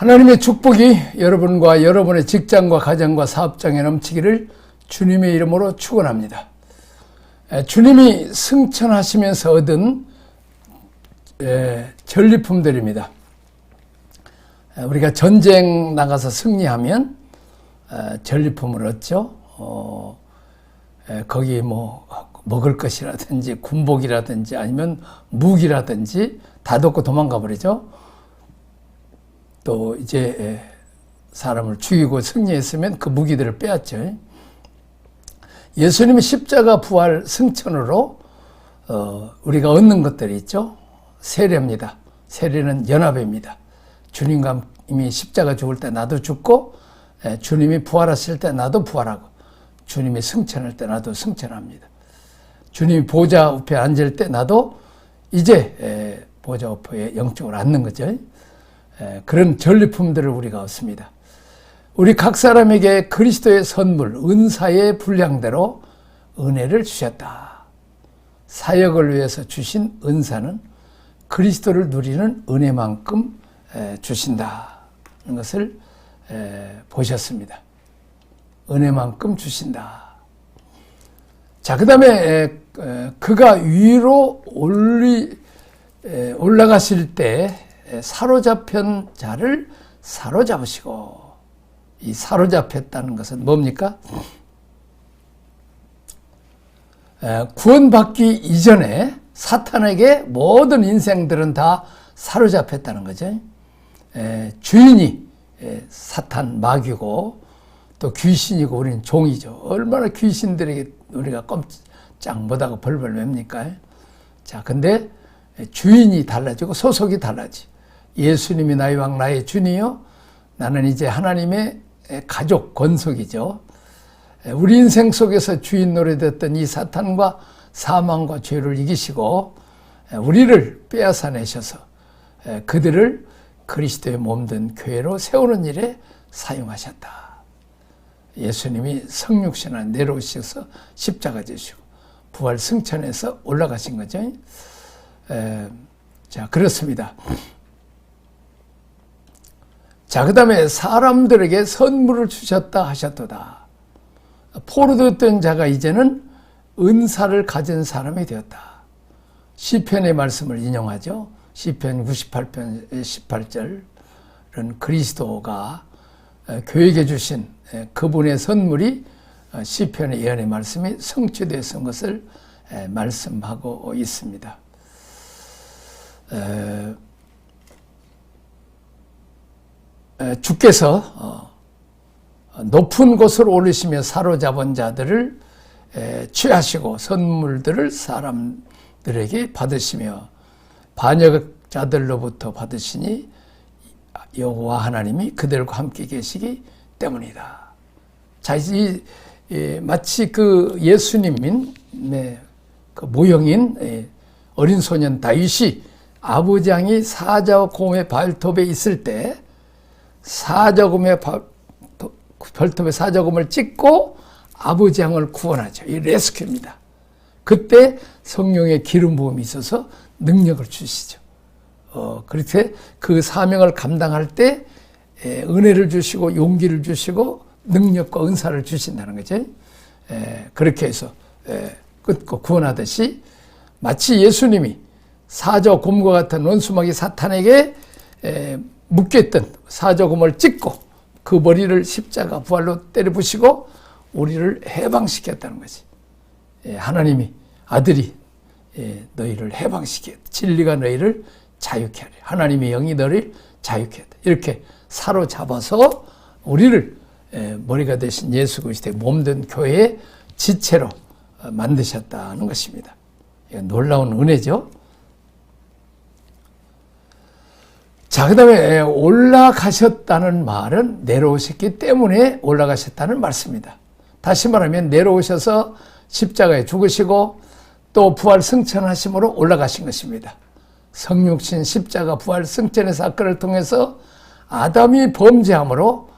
하나님의 축복이 여러분과 여러분의 직장과 가정과 사업장에 넘치기를 주님의 이름으로 축원합니다. 주님이 승천하시면서 얻은 전리품들입니다. 우리가 전쟁 나가서 승리하면 전리품을 얻죠. 거기 뭐 먹을 것이라든지 군복이라든지 아니면 무기라든지 다 얻고 도망가 버리죠. 또 이제 사람을 죽이고 승리했으면 그 무기들을 빼앗죠. 예수님의 십자가 부활 승천으로 우리가 얻는 것들이 있죠. 세례입니다. 세례는 연합입니다. 주님과 이미 십자가 죽을 때 나도 죽고 주님이 부활하실 때 나도 부활하고 주님이 승천할 때 나도 승천합니다. 주님이 보좌 우편에 앉을 때 나도 이제 보좌 우편에 영적으로 앉는 거죠. 그런 전리품들을 우리가 얻습니다. 우리 각 사람에게 그리스도의 선물, 은사의 분량대로 은혜를 주셨다. 사역을 위해서 주신 은사는 그리스도를 누리는 은혜만큼 주신다는 것을 보셨습니다. 은혜만큼 주신다. 자, 그 다음에 그가 위로 올라가실 때 사로잡힌 자를 사로잡으시고, 이 사로잡혔다는 것은 뭡니까? 구원받기 이전에 사탄에게 모든 인생들은 다 사로잡혔다는 거죠. 주인이 사탄 마귀고 또 귀신이고 우리는 종이죠. 얼마나 귀신들에게 우리가 꼼짝 못하고 벌벌 맵니까? 자, 근데 주인이 달라지고 소속이 달라지. 예수님이 나의 왕 나의 주니요, 나는 이제 하나님의 가족 권속이죠. 우리 인생 속에서 주인 노릇했던 이 사탄과 사망과 죄를 이기시고 우리를 빼앗아내셔서 그들을 그리스도의 몸된 교회로 세우는 일에 사용하셨다. 예수님이 성육신을 내려오셔서 십자가 지시고 부활 승천해서 올라가신 거죠. 자, 그렇습니다. 자, 그 다음에 사람들에게 선물을 주셨다 하셨도다. 포로되었던 자가 이제는 은사를 가진 사람이 되었다. 시편의 말씀을 인용하죠. 시편 98편 18절은 그리스도가 교회에게 주신 그분의 선물이 시편의 예언의 말씀이 성취되었던 것을 말씀하고 있습니다. 주께서 높은 곳으로 올리시며 사로잡은 자들을 취하시고 선물들을 사람들에게 받으시며 반역자들로부터 받으시니 여호와 하나님이 그들과 함께 계시기 때문이다. 자, 마치 그 예수님인 그 모형인 어린 소년 다윗이 아버지 양이 사자곰의 발톱에 있을 때 사자곰의 발톱에 사자곰을 찍고 아버지 양을 구원하죠. 이 레스큐입니다. 그때 성령의 기름 부음이 있어서 능력을 주시죠. 그렇게 그 사명을 감당할 때 은혜를 주시고 용기를 주시고 능력과 은사를 주신다는 거죠. 그렇게 해서 끊고 구원하듯이 마치 예수님이 사자곰과 같은 원수마귀 사탄에게 묶였던 사자곰을 찍고 그 머리를 십자가 부활로 때려 부시고 우리를 해방시켰다는 거지. 하나님이 아들이 너희를 해방시켰다. 진리가 너희를 자유케 하리. 하나님의 영이 너희를 자유케 하다. 이렇게 사로잡아서 우리를 머리가 되신 예수 그리스도의 몸된 교회의 지체로 만드셨다는 것입니다. 놀라운 은혜죠. 자, 그 다음에 올라가셨다는 말은 내려오셨기 때문에 올라가셨다는 말씀입니다. 다시 말하면 내려오셔서 십자가에 죽으시고 또 부활 승천하심으로 올라가신 것입니다. 성육신 십자가 부활 승천의 사건을 통해서 아담이 범죄함으로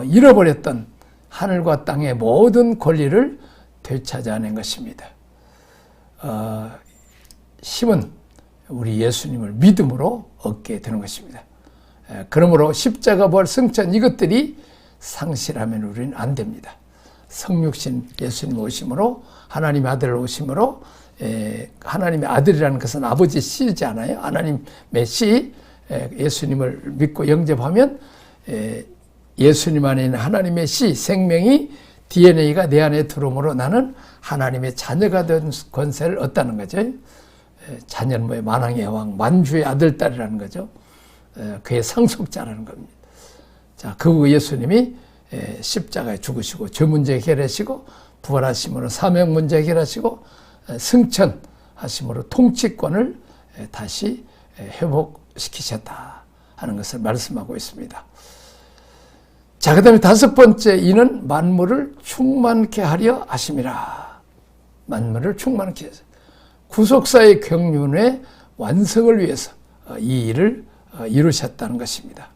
잃어버렸던 하늘과 땅의 모든 권리를 되찾아낸 것입니다. 힘은 우리 예수님을 믿음으로 얻게 되는 것입니다. 그러므로 십자가 부활 승천 이것들이 상실하면 우리는 안 됩니다. 성육신 예수님 오심으로 하나님의 아들 오심으로 하나님의 아들이라는 것은 아버지 씨이지 않아요. 하나님의 씨 예수님을 믿고 영접하면 예수님 안에 있는 하나님의 씨 생명이 DNA가 내 안에 들어오므로 나는 하나님의 자녀가 된 권세를 얻다는 거죠. 자녀는 뭐예요? 만왕의 왕 만주의 아들 딸이라는 거죠. 그의 상속자라는 겁니다. 자, 그 예수님이 십자가에 죽으시고 죄 문제 해결하시고 부활하심으로 사명 문제 해결하시고 승천하심으로 통치권을 다시 회복시키셨다 하는 것을 말씀하고 있습니다. 자, 그 다음에 다섯 번째, 이는 만물을 충만케 하려 하심이라. 만물을 충만케 해서 구속사의 경륜의 완성을 위해서 이 일을 이루셨다는 것입니다.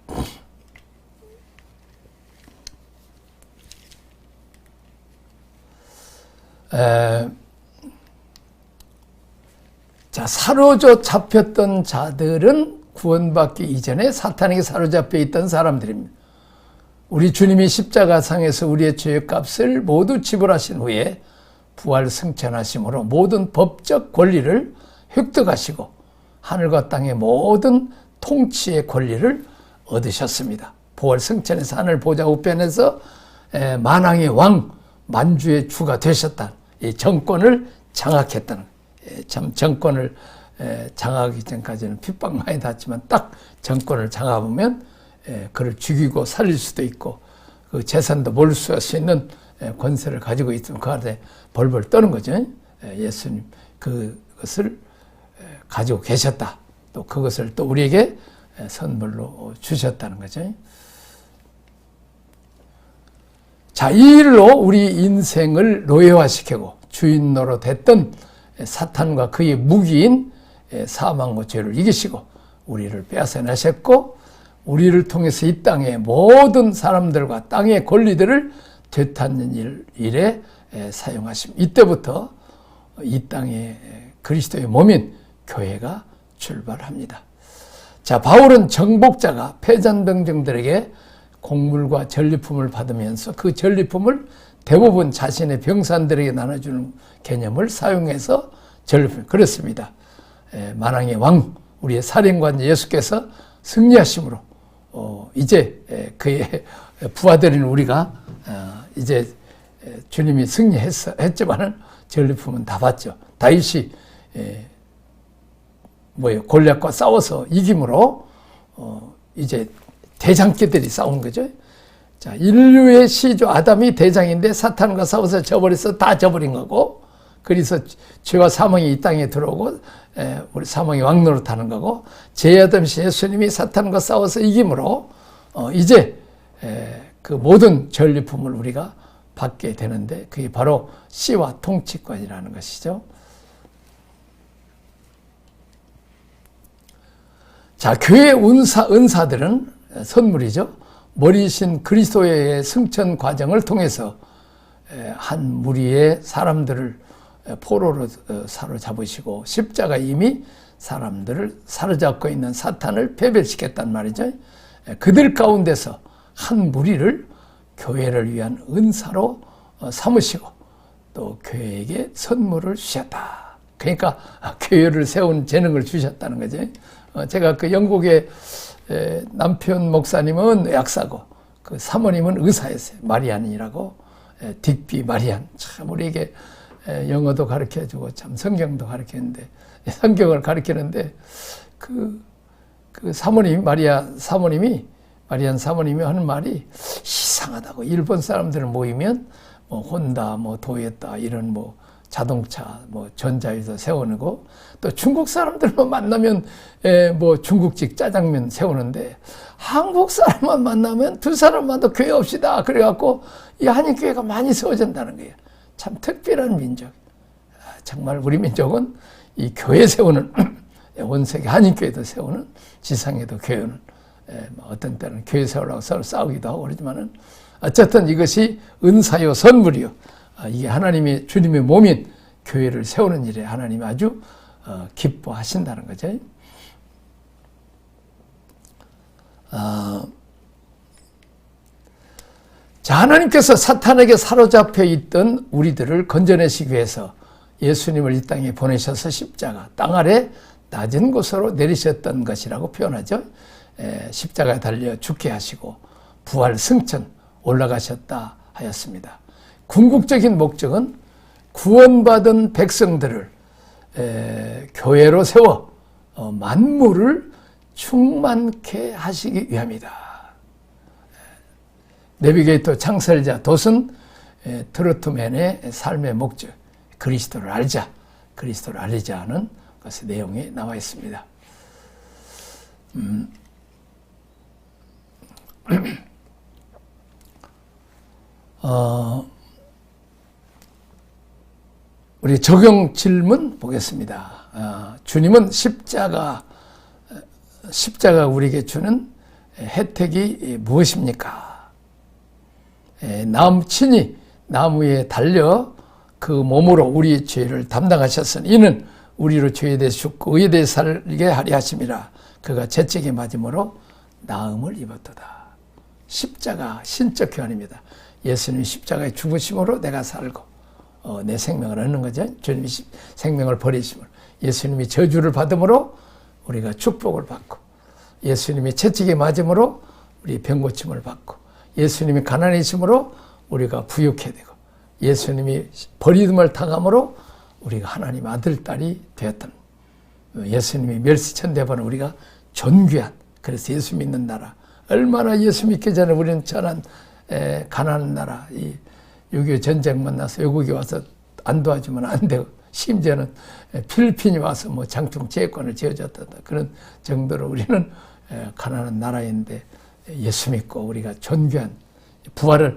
자, 사로잡혀 잡혔던 자들은 구원받기 이전에 사탄에게 사로잡혀 있던 사람들입니다. 우리 주님이 십자가상에서 우리의 죄의 값을 모두 지불하신 후에 부활 승천하심으로 모든 법적 권리를 획득하시고 하늘과 땅의 모든 통치의 권리를 얻으셨습니다. 부활 승천에서 하늘 보좌 우편에서 만왕의 왕 만주의 주가 되셨다. 이 정권을 장악했다는, 참 정권을 장악하기 전까지는 핍박 많이 받지만 딱 정권을 장악하면 그를 죽이고 살릴 수도 있고 그 재산도 몰수할 수 있는 권세를 가지고 있으면 그 안에 벌벌 떠는 거죠. 예수님 그것을 가지고 계셨다. 또 그것을 또 우리에게 선물로 주셨다는 거죠. 자, 이 일로 우리 인생을 노예화시키고 주인 노릇했던 사탄과 그의 무기인 사망과 죄를 이기시고 우리를 빼앗아내셨고 우리를 통해서 이 땅의 모든 사람들과 땅의 권리들을 되찾는 일에 사용하심. 이때부터 이 땅에 그리스도의 몸인 교회가 출발합니다. 자, 바울은 정복자가 패잔병정들에게 곡물과 전리품을 받으면서 그 전리품을 대부분 자신의 병사들에게 나눠주는 개념을 사용해서 전리품. 그렇습니다. 만왕의 왕, 우리의 사령관 예수께서 승리하심으로 이제 그의 부하들인 우리가 이제 주님이 승리했지만은 전리품은 다 받죠. 다윗이 골리앗과 싸워서 이김으로 이제 대장끼들이 싸운 거죠. 자, 인류의 시조 아담이 대장인데 사탄과 싸워서 져버려서 다 져버린 거고, 그래서 죄와 사망이 이 땅에 들어오고 우리 사망의 왕노릇하는 거고, 제2아담이신 예수님이 사탄과 싸워서 이김으로 이제 그 모든 전리품을 우리가 받게 되는데 그게 바로 씨와 통치권이라는 것이죠. 자, 교회 은사들은 선물이죠. 머리이신 그리스도의 승천 과정을 통해서 한 무리의 사람들을 포로로 사로잡으시고 십자가 이미 사람들을 사로잡고 있는 사탄을 패배시켰단 말이죠. 그들 가운데서 한 무리를 교회를 위한 은사로 삼으시고 또 교회에게 선물을 주셨다. 그러니까 교회를 세운 재능을 주셨다는 거죠. 제가 그 영국의 남편 목사님은 약사고 그 사모님은 의사였어요. 마리안이라고, 딕비 마리안. 참 우리에게 영어도 가르쳐주고 참 성경도 가르쳤는데, 성경을 가르치는데 그 사모님 마리안 사모님이 하는 말이 이상하다고. 일본 사람들 모이면 뭐 혼다, 뭐 도요타 이런 뭐 자동차, 뭐 전자유도 세우고, 또 중국 사람들만 만나면 뭐 중국집 짜장면 세우는데 한국 사람만 만나면 두 사람만 더 교회 없이다. 그래갖고 이 한인교회가 많이 세워진다는 거예요. 참 특별한 민족. 정말 우리 민족은 이 교회 세우는 온 세계 한인교회도 세우는, 지상에도 교회는 어떤 때는 교회 세우려고 서로 싸우기도 하고 그러지만은 어쨌든 이것이 은사요 선물이요. 이게 하나님의 주님의 몸인 교회를 세우는 일에 하나님이 아주 기뻐하신다는 거죠. 자, 하나님께서 사탄에게 사로잡혀 있던 우리들을 건져내시기 위해서 예수님을 이 땅에 보내셔서 십자가, 땅 아래 낮은 곳으로 내리셨던 것이라고 표현하죠. 십자가에 달려 죽게 하시고 부활 승천 올라가셨다 하였습니다. 궁극적인 목적은 구원받은 백성들을 교회로 세워 만물을 충만케 하시기 위함이다. 내비게이터 창설자 돛은 트로트맨의 삶의 목적, 그리스도를 알자, 그리스도를 알리자 하는 것의 내용이 나와 있습니다. 우리 적용 질문 보겠습니다. 주님은 십자가 우리에게 주는 혜택이 무엇입니까? 친히 나무에 달려 그 몸으로 우리의 죄를 담당하셨으니 이는 우리로 죄에 대해 죽고 의에 대해 살게 하려 하심이라. 그가 채찍에 맞음으로 나음을 입었도다. 십자가 신적 교환입니다. 예수님이 십자가에 죽으심으로 내가 살고 내 생명을 얻는 거죠. 주님이 생명을 버리심으로, 예수님이 저주를 받음으로 우리가 축복을 받고, 예수님이 채찍에 맞음으로 우리 병고침을 받고, 예수님이 가난해심으로 우리가 부유케 되고, 예수님이 버림을 당함으로 우리가 하나님 아들, 딸이 되었던, 예수님이 멸시천대받은 우리가 존귀한, 그래서 예수 믿는 나라, 얼마나 예수 믿기 전에 우리는 전한 가난한 나라, 이 6.25 전쟁 만나서 외국에 와서 안 도와주면 안 되고, 심지어는 필리핀이 와서 뭐 장충 제권을 지어줬다, 그런 정도로 우리는 가난한 나라인데 예수 믿고 우리가 존귀한 부활로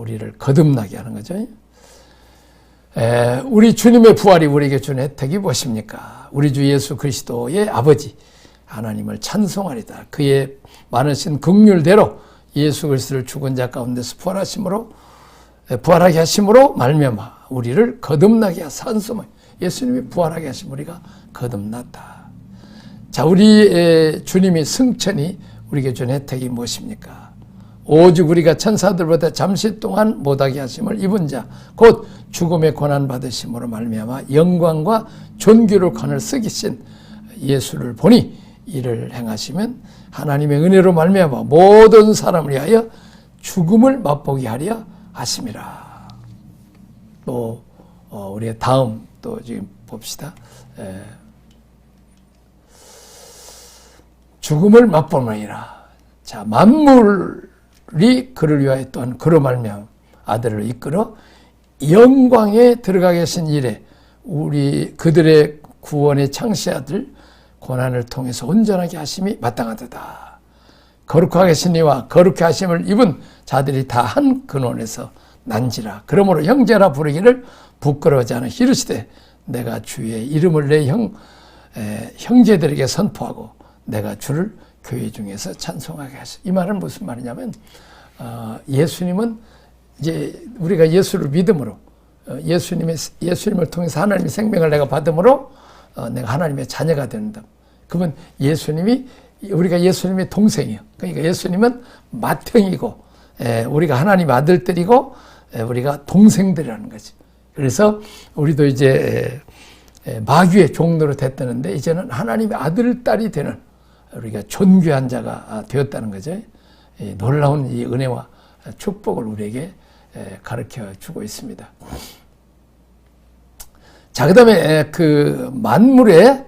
우리를 거듭나게 하는 거죠. 우리 주님의 부활이 우리에게 준 혜택이 무엇입니까? 우리 주 예수 그리스도의 아버지 하나님을 찬송하리다. 그의 많으신 긍휼대로 예수 그리스도를 죽은 자 가운데서 부활하게 하심으로 말미암아 우리를 거듭나게 하사 예수님이 부활하게 하심 우리가 거듭났다. 자, 우리 주님이 승천이 우리에게 준 혜택이 무엇입니까? 오직 우리가 천사들보다 잠시 동안 못하게 하심을 입은 자, 곧 죽음의 고난 받으심으로 말미암아 영광과 존귀를 관을 쓰기신 예수를 보니 이를 행하시면 하나님의 은혜로 말미암아 모든 사람을 위하여 죽음을 맛보게 하려 하심이라. 또 우리의 다음 또 지금 봅시다. 죽음을 맛보느니라. 자, 만물이 그를 위하여 또한 그로 말미암아 아들을 이끌어 영광에 들어가 계신 이래 우리 그들의 구원의 창시아들 고난을 통해서 온전하게 하심이 마땅하도다. 거룩하게 하신 이와 거룩해 하심을 입은 자들이 다 한 근원에서 난지라. 그러므로 형제라 부르기를 부끄러워하지 않아 이르시되 내가 주의 이름을 내 형제들에게 선포하고 내가 주를 교회 중에서 찬송하게 하시오. 이 말은 무슨 말이냐면 예수님은 이제 우리가 예수를 믿음으로 예수님을 통해서 하나님의 생명을 내가 받음으로 내가 하나님의 자녀가 된다. 그러면 우리가 예수님의 동생이에요. 그러니까 예수님은 맏형이고 우리가 하나님 아들들이고 우리가 동생들이라는 거지. 그래서 우리도 이제 마귀의 종로로 됐다는데 이제는 하나님의 아들, 딸이 되는 우리가 존귀한 자가 되었다는 거죠. 놀라운 이 은혜와 축복을 우리에게 가르쳐 주고 있습니다. 자, 그 다음에 그 만물의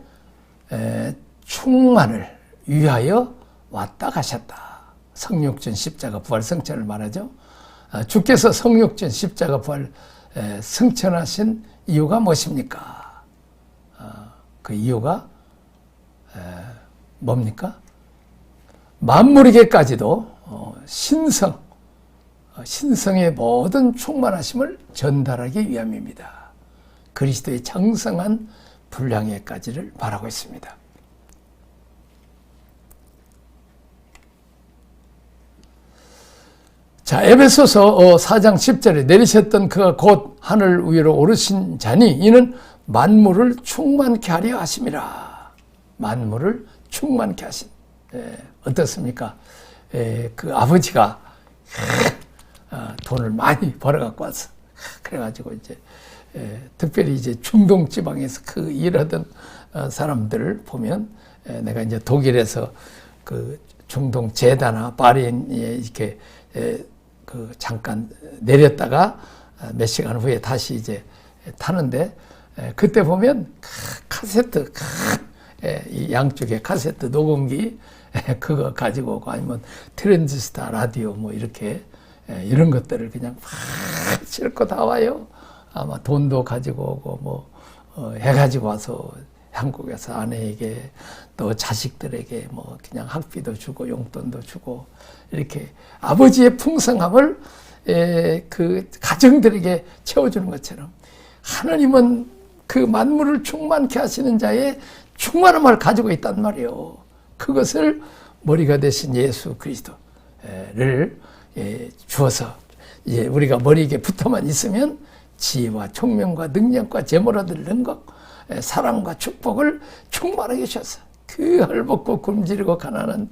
충만을 위하여 왔다 가셨다. 성육전 십자가 부활 승천을 말하죠. 주께서 성육전 십자가 부활 승천하신 이유가 무엇입니까? 그 이유가 뭡니까? 만물에게까지도 신성의 모든 충만하심을 전달하기 위함입니다. 그리스도의 장성한 분량에까지를 말하고 있습니다. 자, 에베소서 4장 10절에 내리셨던 그가 곧 하늘 위로 오르신 자니 이는 만물을 충만케 하려 하심이라. 만물을 충만케 하신. 어떻습니까? 그 아버지가 돈을 많이 벌어갖고 왔어. 그래가지고 이제 특별히 이제 중동 지방에서 그 일하던 사람들을 보면 내가 이제 독일에서 그 중동 제다나 바리인에 이렇게 그 잠깐 내렸다가 몇 시간 후에 다시 이제 타는데 그때 보면 카세트 이 양쪽에 카세트 녹음기 그거 가지고 오고 아니면 트랜지스터 라디오 뭐 이렇게 이런 것들을 그냥 막 싣고 다 와요. 아마 돈도 가지고 오고 뭐 해가지고 와서 한국에서 아내에게 또 자식들에게 뭐 그냥 학비도 주고 용돈도 주고 이렇게 아버지의 풍성함을 그 가정들에게 채워주는 것처럼 하나님은 그 만물을 충만케 하시는 자의 충만함을 가지고 있단 말이에요. 그것을 머리가 되신 예수 그리스도를 주어서 우리가 머리에 붙어만 있으면 지혜와 총명과 능력과 재물 얻을 능력, 사랑과 축복을 충만하게 주셔서 그 헐벗고 굶주리고 가난한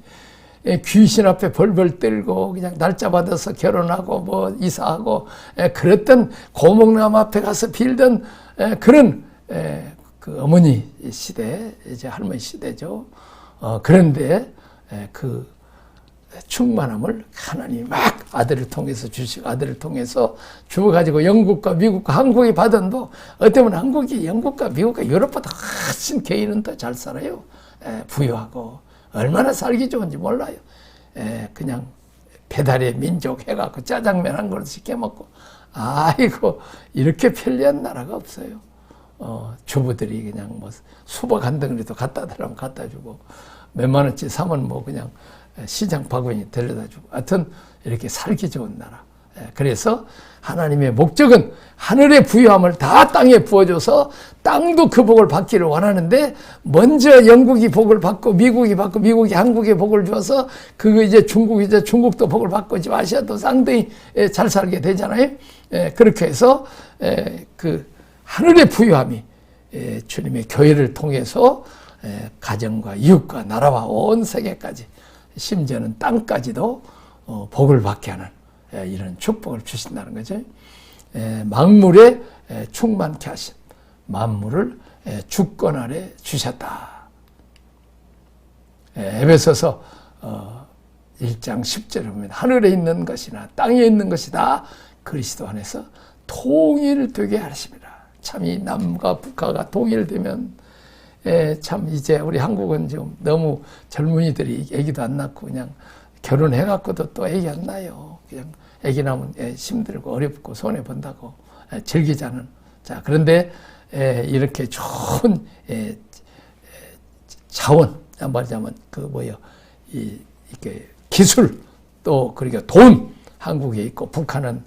귀신 앞에 벌벌 떨고 그냥 날짜 받아서 결혼하고 뭐 이사하고 그랬던 고목나무 앞에 가서 빌던 그런 그 어머니 시대, 이제 할머니 시대죠. 그런데 그 충만함을 하나님이 막 아들을 통해서 주시고 아들을 통해서 주어가지고 영국과 미국과 한국이 받은 뭐 어쩌면 한국이 영국과 미국과 유럽보다 훨씬 개인은 더 잘 살아요. 부유하고 얼마나 살기 좋은지 몰라요. 그냥 배달의 민족 해갖고 짜장면 한 그릇 시켜 먹고 아이고 이렇게 편리한 나라가 없어요. 주부들이 그냥 뭐 수박 한 덩어리도 갖다 달라면 갖다 주고 몇만 원치 사면 뭐 그냥 시장 바구니 데려다 주고 하여튼 이렇게 살기 좋은 나라. 그래서 하나님의 목적은 하늘의 부유함을 다 땅에 부어줘서 땅도 그 복을 받기를 원하는데 먼저 영국이 복을 받고 미국이 한국에 복을 주어서 그 이제 중국도 복을 받고 지금 아시아도 상당히 잘 살게 되잖아요. 그렇게 해서 그 하늘의 부유함이 주님의 교회를 통해서 가정과 이웃과 나라와 온 세계까지 심지어는 땅까지도 복을 받게 하는 이런 축복을 주신다는 거죠. 만물에 충만케 하신 만물을 주권 아래 주셨다. 에베소서 1장 10절에 보면 하늘에 있는 것이나 땅에 있는 것이 다 그리스도 안에서 통일되게 하십니다. 참 이 남과 북하가 통일되면 참 이제 우리 한국은 지금 너무 젊은이들이 애기도 안 낳고 그냥 결혼해갖고도 또 애기 안 낳아요. 그냥 애기 낳으면 힘들고 어렵고 손해본다고 즐기자는. 자, 그런데 이렇게 좋은 자원, 말하자면 이렇게 기술 또 그리고 돈 한국에 있고 북한은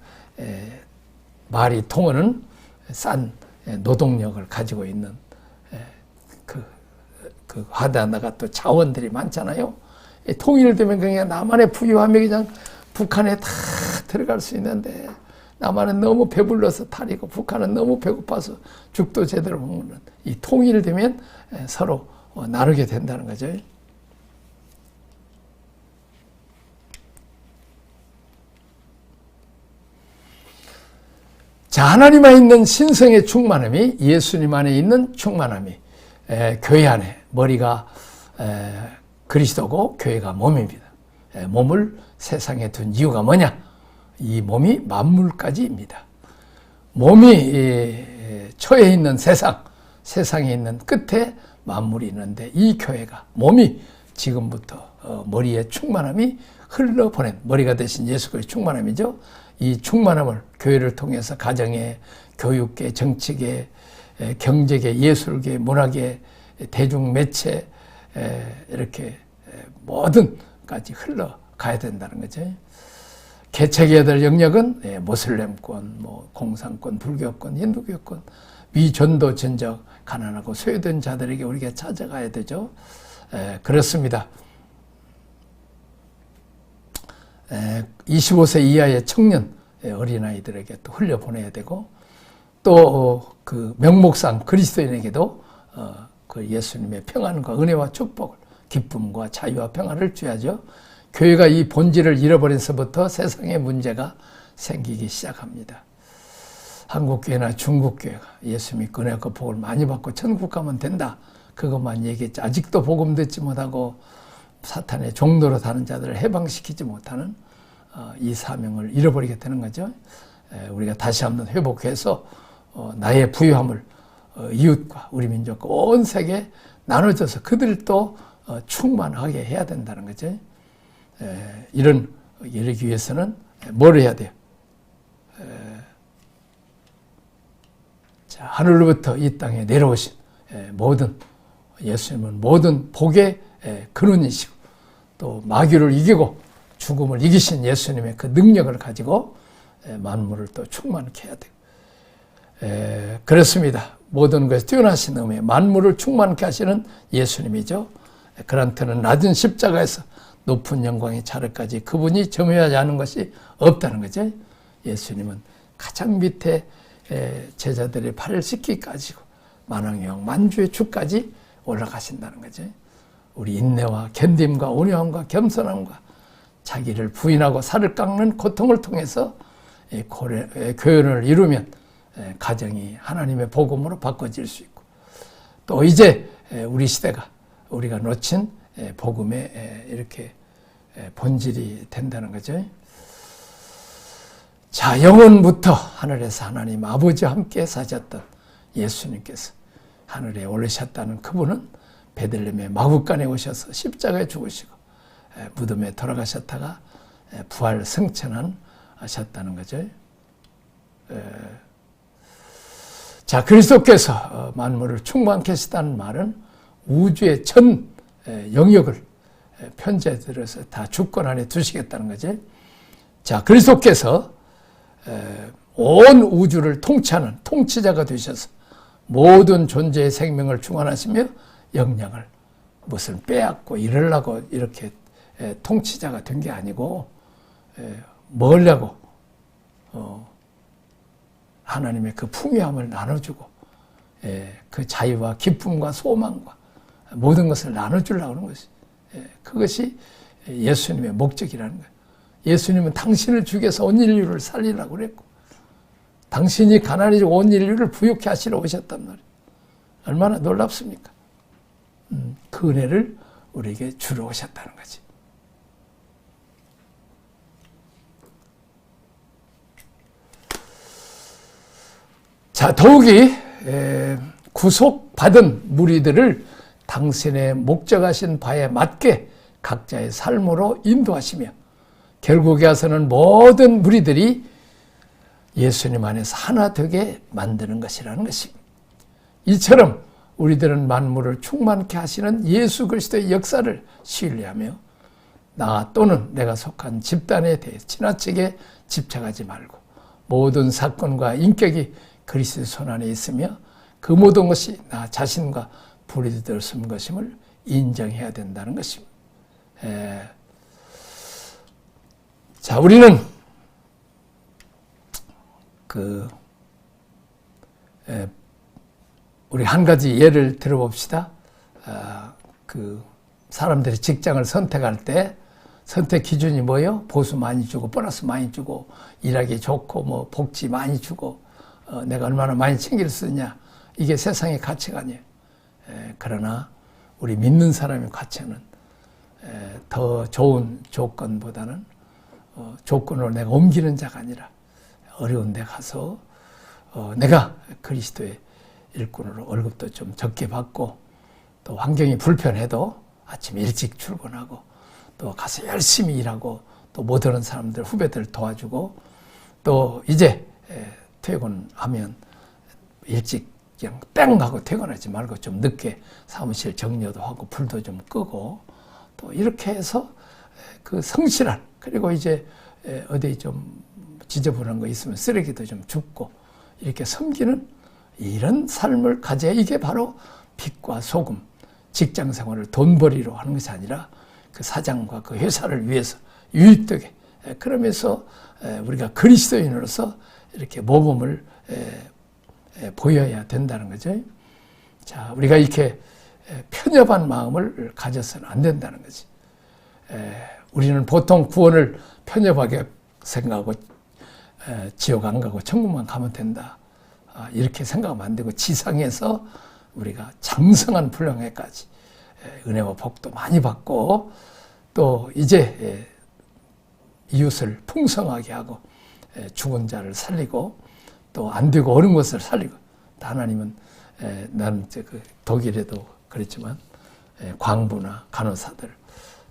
말이 통하는 싼 노동력을 가지고 있는 그 하다가 또 자원들이 많잖아요. 통일되면 그냥 남한의 부유함이 그냥 북한에 다 들어갈 수 있는데 남한은 너무 배불러서 탈이고 북한은 너무 배고파서 죽도 제대로 먹는 이 통일되면 서로 나누게 된다는 거죠. 자, 하나님 안에 있는 신성의 충만함이 예수님 안에 있는 충만함이 교회 안에 머리가 그리스도고 교회가 몸입니다. 몸을 세상에 둔 이유가 뭐냐? 이 몸이 만물까지입니다. 몸이 처해 있는 세상에 있는 끝에 만물이 있는데 이 교회가 몸이 지금부터 머리에 충만함이 흘러보낸 머리가 되신 예수 그리스도의 충만함이죠. 이 충만함을 교회를 통해서 가정에, 교육계, 정치계, 경제계, 예술계, 문화계, 대중매체 이렇게 모든까지 흘러가야 된다는 거죠. 개척해야 될 영역은 모슬렘권, 뭐 공산권, 불교권, 힌두교권, 미전도 전적, 가난하고 소외된 자들에게 우리가 찾아가야 되죠. 그렇습니다. 25세 이하의 청년 어린아이들에게 또 흘려보내야 되고 또 그 명목상 그리스도인에게도 그 예수님의 평안과 은혜와 축복을 기쁨과 자유와 평화를 줘야죠. 교회가 이 본질을 잃어버려서부터 세상에 문제가 생기기 시작합니다. 한국교회나 중국교회가 예수 믿고 은혜와 복을 많이 받고 천국 가면 된다, 그것만 얘기했지 아직도 복음 듣지 못하고 사탄의 종로로 다는 자들을 해방시키지 못하는 이 사명을 잃어버리게 되는 거죠. 우리가 다시 한번 회복해서 나의 부유함을 이웃과 우리 민족과 온 세계에 나눠줘서 그들도 충만하게 해야 된다는 거죠. 이러기 위해서는 뭘 해야 돼요? 자, 하늘로부터 이 땅에 내려오신 예수님은 모든 복의 근원이시고 또 마귀를 이기고 죽음을 이기신 예수님의 그 능력을 가지고 만물을 또 충만케 해야 돼요. 그렇습니다. 모든 것에 뛰어나신 음에 만물을 충만케 하시는 예수님이죠. 그한테는 낮은 십자가에서 높은 영광의 자리까지 그분이 점유하지 않은 것이 없다는 거죠. 예수님은 가장 밑에 제자들의 발을 씻기까지고 만왕의 왕 만주의 주까지 올라가신다는 거죠. 우리 인내와 견딤과 온유함과 겸손함과 자기를 부인하고 살을 깎는 고통을 통해서 교연을 이루면 가정이 하나님의 복음으로 바꿔질 수 있고, 또 이제 우리 시대가 우리가 놓친 복음의 이렇게 본질이 된다는 거죠. 자, 영원부터 하늘에서 하나님 아버지와 함께 사셨던 예수님께서 하늘에 올리셨다는 그분은 베들레헴의 마구간에 오셔서 십자가에 죽으시고 무덤에 돌아가셨다가 부활 승천하셨다는 거죠. 자, 그리스도께서 만물을 충만케 하시다는 말은 우주의 전 영역을 편지에 들어서 다 주권 안에 두시겠다는 거죠. 자, 그리스도께서 온 우주를 통치하는 통치자가 되셔서 모든 존재의 생명을 중환하시며 영향을 무슨 빼앗고 이러려고 이렇게 통치자가 된 게 아니고 뭐려고 하나님의 그 풍요함을 나눠주고 그 자유와 기쁨과 소망과 모든 것을 나눠주려고 하는 것이, 그것이 예수님의 목적이라는 거예요. 예수님은 당신을 죽여서 온 인류를 살리라고 그랬고, 당신이 가난해지고 온 인류를 부유케 하시러 오셨단 말이에요. 얼마나 놀랍습니까? 그 은혜를 우리에게 주러 오셨다는 거지. 자, 더욱이 구속받은 무리들을 당신의 목적하신 바에 맞게 각자의 삶으로 인도하시며 결국에 와서는 모든 무리들이 예수님 안에서 하나 되게 만드는 것이라는 것입니다. 이처럼 우리들은 만물을 충만케 하시는 예수 그리스도의 역사를 신뢰하며 나 또는 내가 속한 집단에 대해 지나치게 집착하지 말고 모든 사건과 인격이 그리스도의 손 안에 있으며 그 모든 것이 나 자신과 분리되었은 것임을 인정해야 된다는 것입니다. 자, 우리는 우리 한 가지 예를 들어봅시다. 사람들이 직장을 선택할 때 선택 기준이 뭐예요? 보수 많이 주고 보너스 많이 주고 일하기 좋고 뭐 복지 많이 주고 내가 얼마나 많이 챙길 수 있냐, 이게 세상의 가치관이에요. 그러나 우리 믿는 사람의 가치는 더 좋은 조건보다는 조건으로 내가 옮기는 자가 아니라 어려운 데 가서 내가 그리스도의 일꾼으로 월급도 좀 적게 받고 또 환경이 불편해도 아침 일찍 출근하고 또 가서 열심히 일하고 또 못하는 사람들 후배들 도와주고 또 이제 퇴근하면 일찍 그냥 뺑 하고 퇴근하지 말고 좀 늦게 사무실 정리도 하고 불도 좀 끄고 또 이렇게 해서 그 성실한, 그리고 이제 어디 좀 지저분한 거 있으면 쓰레기도 좀 줍고 이렇게 섬기는 이런 삶을 가져야 이게 바로 빛과 소금, 직장 생활을 돈벌이로 하는 것이 아니라 그 사장과 그 회사를 위해서 유익되게, 그러면서 우리가 그리스도인으로서 이렇게 모범을 보여야 된다는 거죠. 자, 우리가 이렇게 편협한 마음을 가져서는 안 된다는 거지. 우리는 보통 구원을 편협하게 생각하고 지옥 안 가고 천국만 가면 된다. 이렇게 생각하면 안 되고 지상에서 우리가 장성한 분량에까지 은혜와 복도 많이 받고 또 이제 이웃을 풍성하게 하고 죽은 자를 살리고 또 안 되고 어려운 것을 살리고 하나님은 나는 독일에도 그랬지만 광부나 간호사들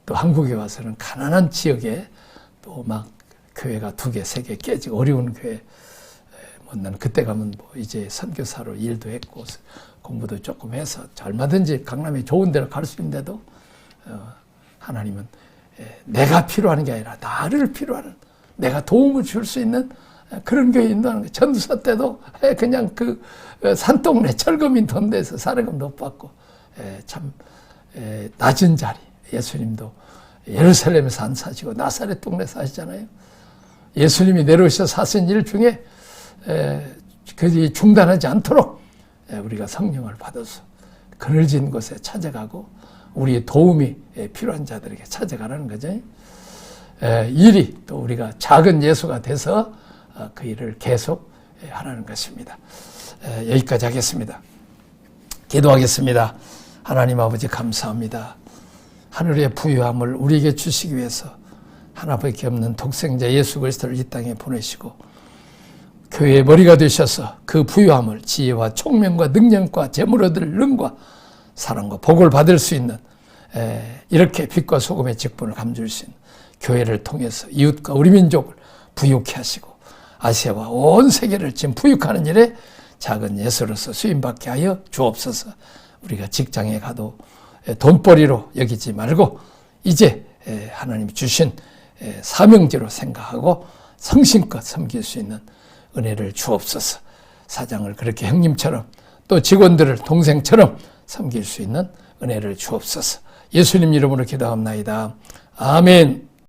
또 한국에 와서는 가난한 지역에 또 막 교회가 2개, 3개 깨지고 어려운 교회 난 그때 가면 뭐 이제 선교사로 일도 했고 공부도 조금 해서 얼마든지 강남에 좋은 데로 갈 수 있는데도 하나님은 내가 필요한 게 아니라 나를 필요하는 내가 도움을 줄 수 있는 그런 교회 인도하는 거예요. 전도사 때도 그냥 그 산동네 철거민 돈대에서 사례금 못 받고 참 낮은 자리 예수님도 예루살렘에서 안 사시고 나사렛 동네 사시잖아요. 예수님이 내려오셔서 사신 일 중에 그들이 중단하지 않도록 우리가 성령을 받아서 그늘진 곳에 찾아가고 우리의 도움이 필요한 자들에게 찾아가라는 거죠. 일이 또 우리가 작은 예수가 돼서 그 일을 계속 하라는 것입니다. 여기까지 하겠습니다. 기도하겠습니다. 하나님 아버지 감사합니다. 하늘의 부유함을 우리에게 주시기 위해서 하나밖에 없는 독생자 예수 그리스도를 이 땅에 보내시고 교회의 머리가 되셔서 그 부유함을 지혜와 총명과 능력과 재물 얻을 능과 사랑과 복을 받을 수 있는 이렇게 빛과 소금의 직분을 감출 수 있는 교회를 통해서 이웃과 우리 민족을 부유케 하시고 아시아와 온 세계를 지금 부유하는 일에 작은 예수로서 수임받게 하여 주옵소서. 우리가 직장에 가도 돈벌이로 여기지 말고 이제 하나님이 주신 사명제로 생각하고 성심껏 섬길 수 있는 은혜를 주옵소서. 사장을 그렇게 형님처럼 또 직원들을 동생처럼 섬길 수 있는 은혜를 주옵소서. 예수님 이름으로 기도합나이다. 아멘.